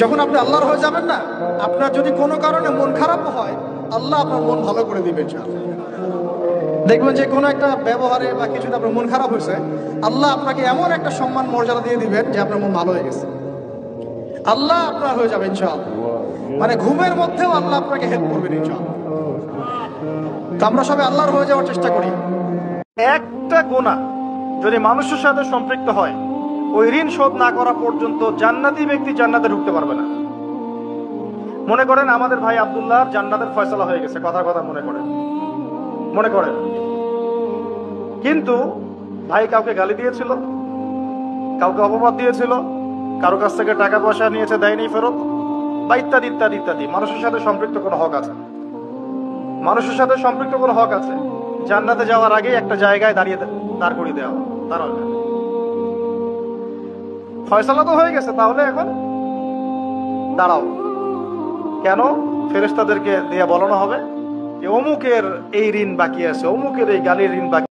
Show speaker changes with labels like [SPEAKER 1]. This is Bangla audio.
[SPEAKER 1] যখন আপনি আল্লাহর হয়ে যাবেন না, আপনার যদি কোনো কারণে মন খারাপ হয়, আল্লাহ আপনার মন ভালো করে দিবেন। দেখবেন যে কোনো একটা ব্যবহারে বা কিছুতে আপনার মন খারাপ হয়েছে, আল্লাহ আপনাকে এমন একটা সম্মান মর্যাদা দিয়ে দিবেন যে আপনার মন ভালো হয়ে গেছে, আল্লাহ আপনার হয়ে যাবেন ইনশাআল্লাহ। মানে ঘুমের মধ্যেও আল্লাহ আপনাকে হেল্প করবেন ইনশাআল্লাহ। তো আমরা সবাই আল্লাহর হয়ে যাওয়ার চেষ্টা করি।
[SPEAKER 2] একটা গুনাহ যদি মানুষের সাথে সম্পৃক্ত হয়, ওই ঋণ শোধ না করা পর্যন্ত জান্নাতি ব্যক্তি জান্নাতে ঢুকতে পারবে না। মনে করেন আমাদের ভাই আব্দুল্লাহ জান্নাতের ফয়সালা হয়ে গেছে, কথার কথা মনে করেন, কিন্তু ভাই কাউকে গালি দিয়েছিল, কাউকে অপবাদ দিয়েছিল, কারো কাছ থেকে টাকা পয়সা নিয়েছে, দেয়নি ফেরত, বা ইত্যাদি ইত্যাদি ইত্যাদি। মানুষের সাথে সম্পৃক্ত কোনো হক আছে, জান্নাতে যাওয়ার আগে একটা জায়গায় দাঁড় করিয়ে দেওয়া, দাঁড়াবে। ফয়সালা তো হয়ে গেছে, তাহলে এখন দাঁড়াও। কেন? ফেরেশতাদেরকে দিয়ে বলানো হবে যে অমুকের এই ঋণ বাকি আছে, অমুকের এই গালির ঋণ বাকি